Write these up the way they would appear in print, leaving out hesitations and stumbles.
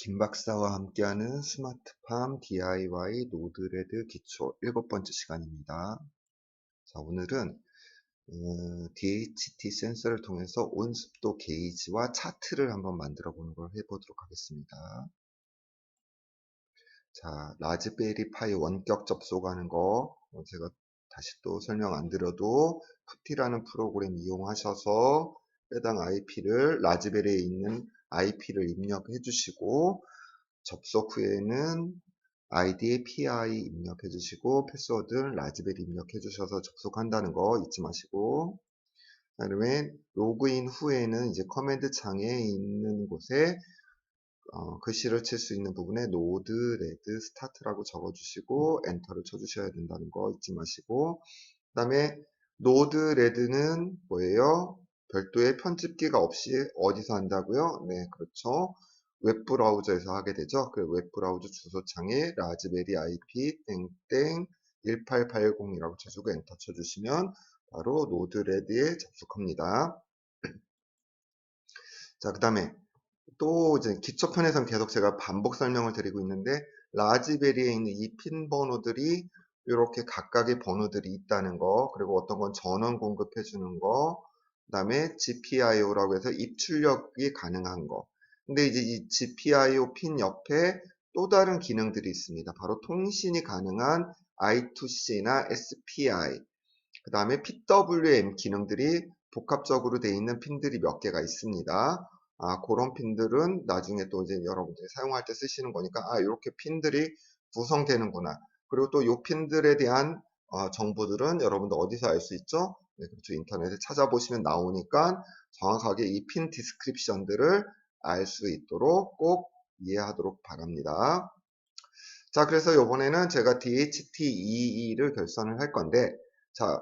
김 박사와 함께하는 스마트팜 DIY 노드레드 기초 7번째 시간입니다. 자, 오늘은 DHT 센서를 통해서 온습도 게이지와 차트를 한번 만들어 보는 걸 해보도록 하겠습니다. 자, 라즈베리 파이 원격 접속하는 거 제가 다시 또 설명 안 드려도 푸티라는 프로그램 이용하셔서 해당 IP를 라즈베리에 있는 IP를 입력해 주시고 접속 후에는 아이디에 PI 입력해 주시고 패스워드 라즈베리 입력해 주셔서 접속한다는 거 잊지 마시고, 그다음에 로그인 후에는 이제 커맨드 창에 있는 곳에 글씨를 칠 수 있는 부분에 노드 레드 스타트라고 적어 주시고 엔터를 쳐 주셔야 된다는 거 잊지 마시고, 그 다음에 노드 레드는 뭐예요? 별도의 편집기가 없이 어디서 한다고요? 네, 그렇죠. 웹브라우저에서 하게 되죠. 그 웹브라우저 주소창에 라즈베리 IP 땡땡 1880이라고 쳐주고 엔터 쳐주시면 바로 노드레드에 접속합니다. 자, 그 다음에 또 이제 기초편에서는 계속 제가 반복 설명을 드리고 있는데, 라즈베리에 있는 이 핀 번호들이 이렇게 각각의 번호들이 있다는 거, 그리고 어떤 건 전원 공급해 주는 거, 그 다음에 GPIO라고 해서 입출력이 가능한 거. 근데 이제 이 GPIO 핀 옆에 또 다른 기능들이 있습니다. 바로 통신이 가능한 I2C나 SPI, 그 다음에 PWM 기능들이 복합적으로 되어 있는 핀들이 몇 개가 있습니다. 그런 핀들은 나중에 또 이제 여러분들이 사용할 때 쓰시는 거니까, 이렇게 핀들이 구성되는구나. 그리고 또 이 핀들에 대한 정보들은 여러분들 어디서 알 수 있죠? 네, 그렇죠. 인터넷에 찾아보시면 나오니까 정확하게 이 핀 디스크립션들을 알 수 있도록 꼭 이해하도록 바랍니다. 자, 그래서 이번에는 제가 DHT22를 결선을 할 건데, 자,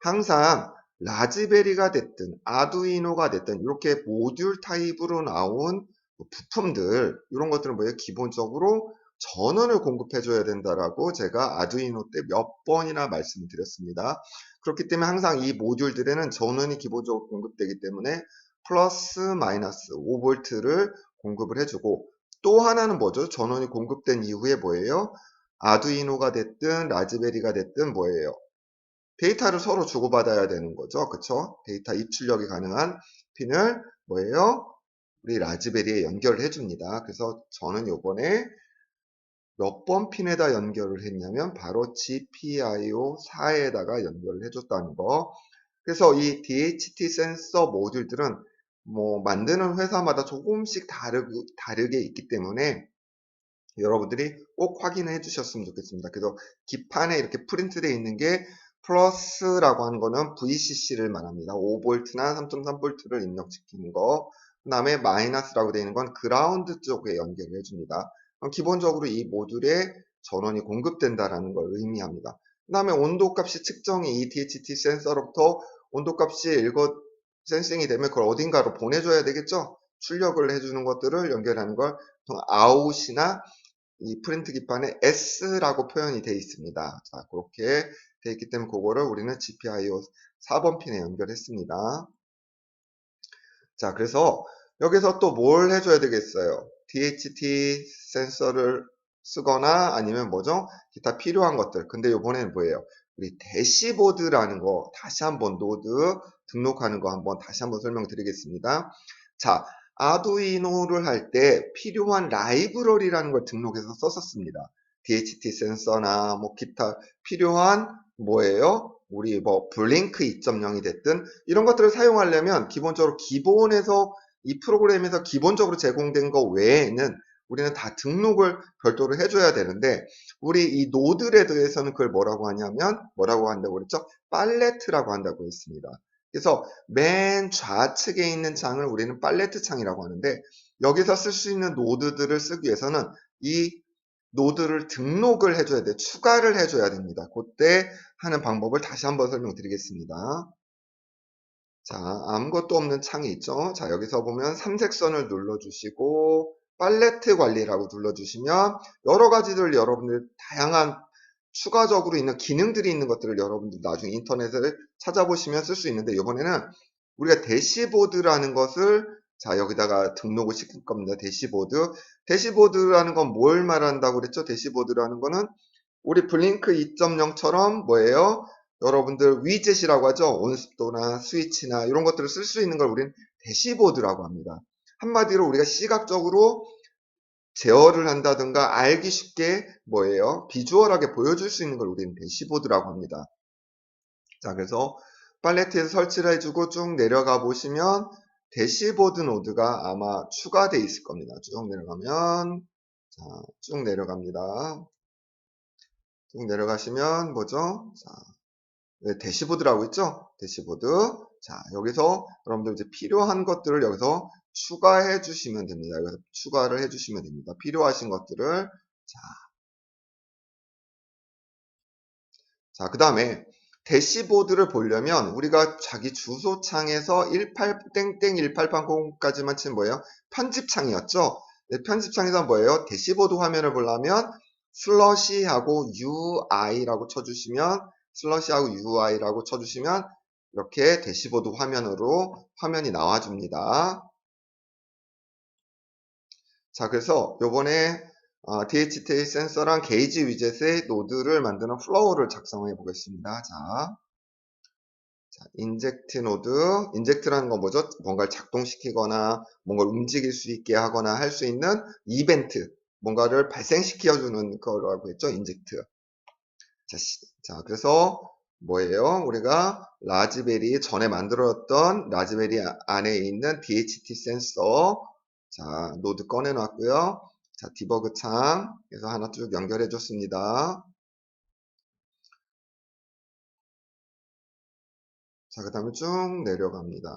항상 라즈베리가 됐든 아두이노가 됐든 이렇게 모듈 타입으로 나온 부품들, 이런 것들은 뭐예요? 기본적으로 전원을 공급해 줘야 된다라고 제가 아두이노 때 몇 번이나 말씀을 드렸습니다. 그렇기 때문에 항상 이 모듈들에는 전원이 기본적으로 공급되기 때문에 플러스 마이너스 5V를 공급을 해주고, 또 하나는 뭐죠? 전원이 공급된 이후에 뭐예요? 아두이노가 됐든 라즈베리가 됐든 뭐예요? 데이터를 서로 주고받아야 되는 거죠. 그쵸? 데이터 입출력이 가능한 핀을 뭐예요? 우리 라즈베리에 연결을 해줍니다. 그래서 저는 요번에 몇 번 핀에다 연결을 했냐면 바로 GPIO4에다가 연결을 해줬다는 거. 그래서 이 DHT 센서 모듈들은 뭐 만드는 회사마다 조금씩 다르게 있기 때문에 여러분들이 꼭 확인해 주셨으면 좋겠습니다. 그래서 기판에 이렇게 프린트되어 있는 게 플러스라고 하는 거는 VCC를 말합니다. 5V나 3.3V를 입력시키는 거. 그 다음에 마이너스라고 되어 있는 건 그라운드 쪽에 연결을 해줍니다. 그럼 기본적으로 이 모듈에 전원이 공급된다라는 걸 의미합니다. 그 다음에 온도값이 측정이 이 DHT 센서로부터 온도값이 센싱이 되면 그걸 어딘가로 보내줘야 되겠죠? 출력을 해주는 것들을 연결하는 걸 아웃이나 이 프린트 기판에 S라고 표현이 되어 있습니다. 자, 그렇게 되어 있기 때문에 그거를 우리는 GPIO 4번 핀에 연결했습니다. 자, 그래서 여기서 또 뭘 해줘야 되겠어요? DHT 센서를 쓰거나 아니면 뭐죠? 기타 필요한 것들. 근데 이번에는 뭐예요? 우리 대시보드라는 거 다시 한번 노드 등록하는 거 한번 다시 한번 설명드리겠습니다. 자, 아두이노를 할 때 필요한 라이브러리라는 걸 등록해서 썼었습니다. DHT 센서나 뭐 기타 필요한 뭐예요? 우리 뭐 블링크 2.0이 됐든 이런 것들을 사용하려면 기본적으로 기본에서 이 프로그램에서 기본적으로 제공된 거 외에는 우리는 다 등록을 별도로 해줘야 되는데, 우리 이 노드레드에서는 그걸 뭐라고 하냐면 뭐라고 한다고 그랬죠? 팔레트라고 한다고 했습니다. 그래서 맨 좌측에 있는 창을 우리는 팔레트 창이라고 하는데, 여기서 쓸 수 있는 노드들을 쓰기 위해서는 이 노드를 등록을 해줘야 돼. 추가를 해줘야 됩니다. 그때 하는 방법을 다시 한번 설명드리겠습니다. 자, 아무것도 없는 창이 있죠. 자, 여기서 보면 삼색선을 눌러주시고 팔레트 관리라고 눌러주시면 여러 가지들 여러분들 다양한 추가적으로 있는 기능들이 있는 것들을 여러분들 나중에 인터넷을 찾아보시면 쓸 수 있는데, 이번에는 우리가 대시보드라는 것을 자, 여기다가 등록을 시킬 겁니다. 대시보드. 대시보드라는 건 뭘 말한다고 그랬죠? 대시보드라는 거는 우리 블링크 2.0처럼 뭐예요? 여러분들 위젯이라고 하죠? 온습도나 스위치나 이런 것들을 쓸 수 있는 걸 우리는 대시보드라고 합니다. 한마디로 우리가 시각적으로 제어를 한다든가 알기 쉽게 뭐예요? 비주얼하게 보여줄 수 있는 걸 우리는 대시보드라고 합니다. 자, 그래서 팔레트에서 설치를 해주고 쭉 내려가 보시면 대시보드 노드가 아마 추가되어 있을 겁니다. 쭉 내려가면, 자, 쭉 내려갑니다. 쭉 내려가시면 뭐죠? 자, 네, 대시보드라고 있죠? 대시보드. 자, 여기서 여러분들 이제 필요한 것들을 여기서 추가해 주시면 됩니다. 여기서 추가를 해 주시면 됩니다. 필요하신 것들을. 자, 그 다음에 대시보드를 보려면 우리가 자기 주소창에서 18땡땡1880까지만 치면 뭐예요? 편집창이었죠? 네, 편집창에서 뭐예요? 대시보드 화면을 보려면 슬러시하고 UI라고 쳐주시면 슬러시하고 UI라고 쳐주시면 이렇게 대시보드 화면으로 화면이 나와줍니다. 자, 그래서 요번에 DHT 센서랑 게이지 위젯의 노드를 만드는 플로우를 작성해 보겠습니다. 자, 인젝트 노드. 인젝트라는 건 뭐죠? 뭔가를 작동시키거나 뭔가를 움직일 수 있게 하거나 할 수 있는 이벤트, 뭔가를 발생시켜주는 거라고 했죠? 인젝트. 자, 그래서 뭐예요? 우리가 라즈베리 전에 만들었던 라즈베리 안에 있는 DHT 센서, 자, 노드 꺼내놨고요. 자, 디버그 창에서 하나 쭉 연결해 줬습니다. 자, 그 다음에 쭉 내려갑니다.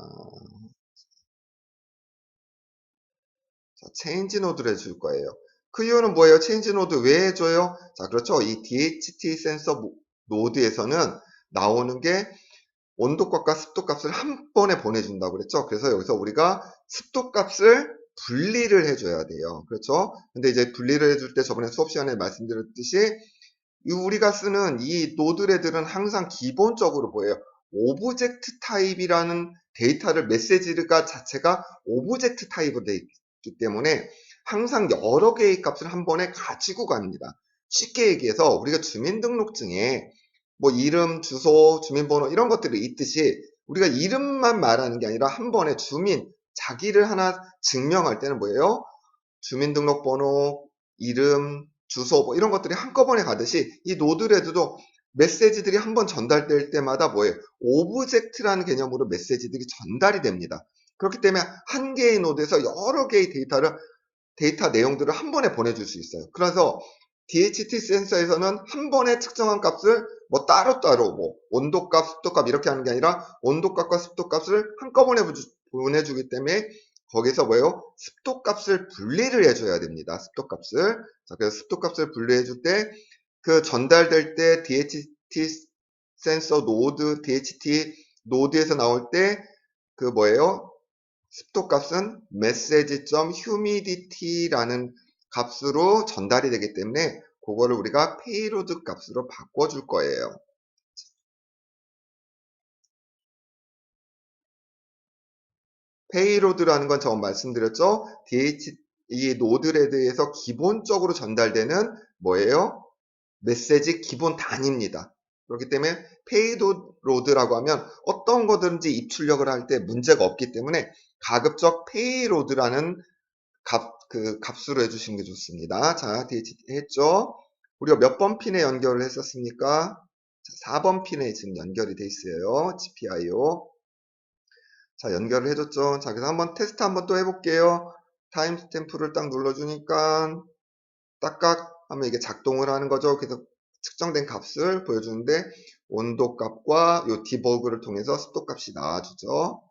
자, 체인지 노드를 해줄 거예요. 그 이유는 뭐예요? 체인지 노드 왜 해줘요? 자, 그렇죠. 이 DHT 센서 노드에서는 나오는 게 온도값과 습도값을 한 번에 보내준다고 그랬죠. 그래서 여기서 우리가 습도값을 분리를 해줘야 돼요. 그렇죠. 근데 이제 분리를 해줄 때 저번에 수업 시간에 말씀드렸듯이 우리가 쓰는 이 노드레들은 항상 기본적으로 뭐예요? 오브젝트 타입이라는 데이터를 메시지가 자체가 오브젝트 타입으로 되어 있기 때문에 항상 여러 개의 값을 한 번에 가지고 갑니다. 쉽게 얘기해서 우리가 주민등록증에 뭐 이름, 주소, 주민번호 이런 것들이 있듯이 우리가 이름만 말하는 게 아니라 한 번에 자기를 하나 증명할 때는 뭐예요? 주민등록번호, 이름, 주소 뭐 이런 것들이 한꺼번에 가듯이 이 노드레드도 메시지들이 한 번 전달될 때마다 뭐예요? 오브젝트라는 개념으로 메시지들이 전달이 됩니다. 그렇기 때문에 한 개의 노드에서 여러 개의 데이터 내용들을 한 번에 보내줄 수 있어요. 그래서 DHT 센서에서는 한 번에 특정한 값을 뭐 따로따로 뭐 온도값, 습도값 이렇게 하는 게 아니라 온도값과 습도값을 한꺼번에 보내주기 때문에 거기서 뭐예요? 습도값을 분리를 해줘야 됩니다. 습도값을. 자, 그래서 습도값을 분리해줄 때 그 전달될 때 DHT 센서 노드, DHT 노드에서 나올 때 그 뭐예요? 습도값은 message.humidity라는 값으로 전달이 되기 때문에 그거를 우리가 payload 값으로 바꿔줄 거예요. payload라는 건 저번 말씀드렸죠? 이 노드레드에서 기본적으로 전달되는 뭐예요? 메시지 기본 단위입니다. 그렇기 때문에 payload라고 하면 어떤 거든지 입출력을 할 때 문제가 없기 때문에 가급적 payload라는 값으로 해주시는 게 좋습니다. 자, DHT 했죠? 우리가 몇 번 핀에 연결을 했었습니까? 자, 4번 핀에 지금 연결이 돼 있어요. GPIO. 자, 연결을 해줬죠? 자, 그래서 한번 테스트 한번 또 해볼게요. 타임 스탬프를 딱 눌러주니까 딱딱 하면 이게 작동을 하는 거죠. 그래서 측정된 값을 보여주는데 온도 값과 요 디버그를 통해서 습도 값이 나와주죠.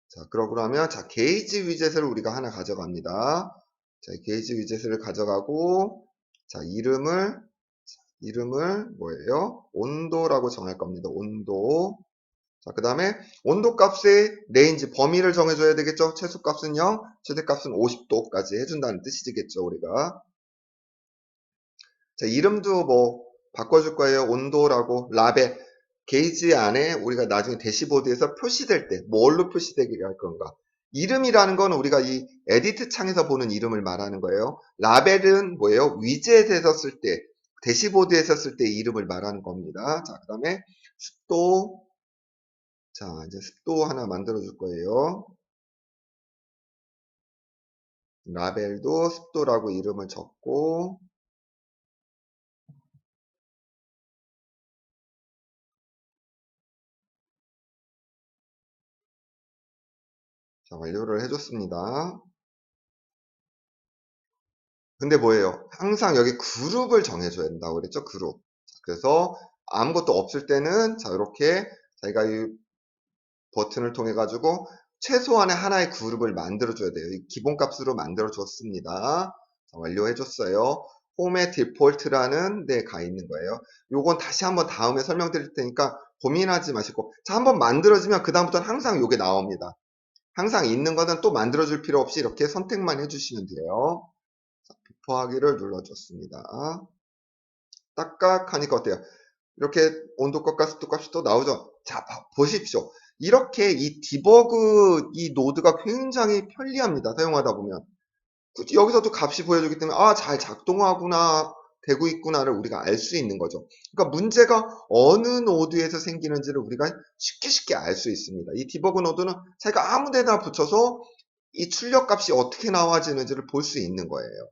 자, 그러고 나면 자, 게이지 위젯을 우리가 하나 가져갑니다. 자, 게이지 위젯을 가져가고 자, 이름을 뭐예요? 온도라고 정할 겁니다. 온도. 자, 그 다음에 온도 값의 레인지 범위를 정해줘야 되겠죠? 최소값은 0, 최대값은 50도까지 해준다는 뜻이겠죠, 우리가. 자, 이름도 뭐 바꿔줄 거예요. 온도라고 라벨. 게이지 안에 우리가 나중에 대시보드에서 표시될 때 뭘로 표시되게 할 건가. 이름이라는 건 우리가 이 에디트 창에서 보는 이름을 말하는 거예요. 라벨은 뭐예요? 위젯에서 쓸 때, 대시보드에서 쓸 때 이름을 말하는 겁니다. 자, 그 다음에 습도. 자, 이제 습도 하나 만들어 줄 거예요. 라벨도 습도라고 이름을 적고, 자, 완료를 해줬습니다. 근데 뭐예요? 항상 여기 그룹을 정해줘야 된다고 그랬죠? 그룹. 그래서 아무것도 없을 때는 자, 이렇게 자기가 이 버튼을 통해 가지고 최소한의 하나의 그룹을 만들어 줘야 돼요. 기본값으로 만들어 줬습니다. 완료해 줬어요. 홈의 디폴트라는 데 가 있는 거예요. 요건 다시 한번 다음에 설명드릴 테니까 고민하지 마시고, 자, 한번 만들어지면 그 다음부터는 항상 요게 나옵니다. 항상 있는 거는 또 만들어 줄 필요 없이 이렇게 선택만 해주시면 돼요. 비포하기를 눌러줬습니다. 딱딱하니까 어때요? 이렇게 온도값과 습도값이 또 나오죠. 자, 보십시오. 이렇게 이 디버그 이 노드가 굉장히 편리합니다. 사용하다 보면. 굳이 여기서도 값이 보여주기 때문에 잘 작동하구나, 되고 있구나를 우리가 알 수 있는 거죠. 그러니까 문제가 어느 노드에서 생기는지를 우리가 쉽게 알 수 있습니다. 이 디버그 노드는 자기가 아무 데나 붙여서 이 출력 값이 어떻게 나와지는지를 볼 수 있는 거예요.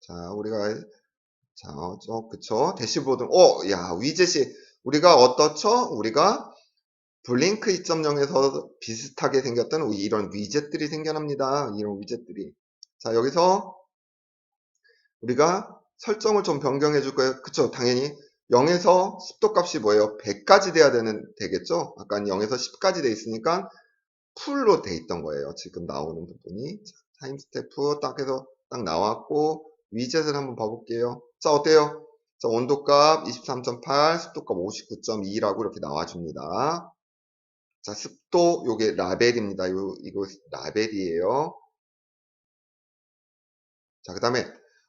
자, 우리가 자, 그쵸. 대시보드, 야, 위젯이, 우리가 어떻죠? 우리가 블링크 2.0에서 비슷하게 생겼던 이런 위젯들이 생겨납니다. 이런 위젯들이. 자, 여기서 우리가 설정을 좀 변경해 줄 거예요. 그쵸. 당연히 0에서 습도 값이 뭐예요? 100까지 되겠죠? 아까 0에서 10까지 돼 있으니까 풀로 돼 있던 거예요. 지금 나오는 부분이. 자, 타임 스태프 딱 해서 딱 나왔고, 위젯을 한번 봐볼게요. 자, 어때요? 자, 온도값 23.8, 습도값 59.2라고 이렇게 나와줍니다. 자, 습도, 요게 라벨입니다. 이거 라벨이에요. 자, 그 다음에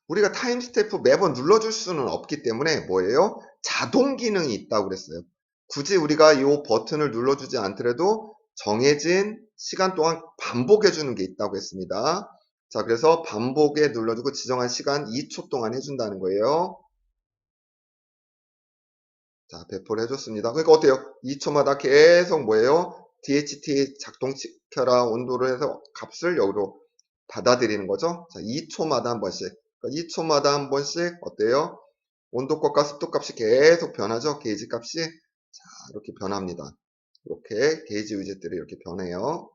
우리가 타임 스태프 매번 눌러줄 수는 없기 때문에 뭐예요? 자동 기능이 있다고 그랬어요. 굳이 우리가 이 버튼을 눌러주지 않더라도 정해진 시간 동안 반복해 주는 게 있다고 했습니다. 자, 그래서 반복에 눌러주고 지정한 시간 2초 동안 해준다는 거예요. 자, 배포를 해줬습니다. 그러니까 어때요? 2초마다 계속 뭐예요? DHT 작동시켜라 온도를 해서 값을 여기로 받아들이는 거죠. 자, 2초마다 한 번씩. 그러니까 2초마다 한 번씩 어때요? 온도값과 습도값이 계속 변하죠. 게이지 값이. 자, 이렇게 변합니다. 이렇게 게이지 위젯들이 이렇게 변해요.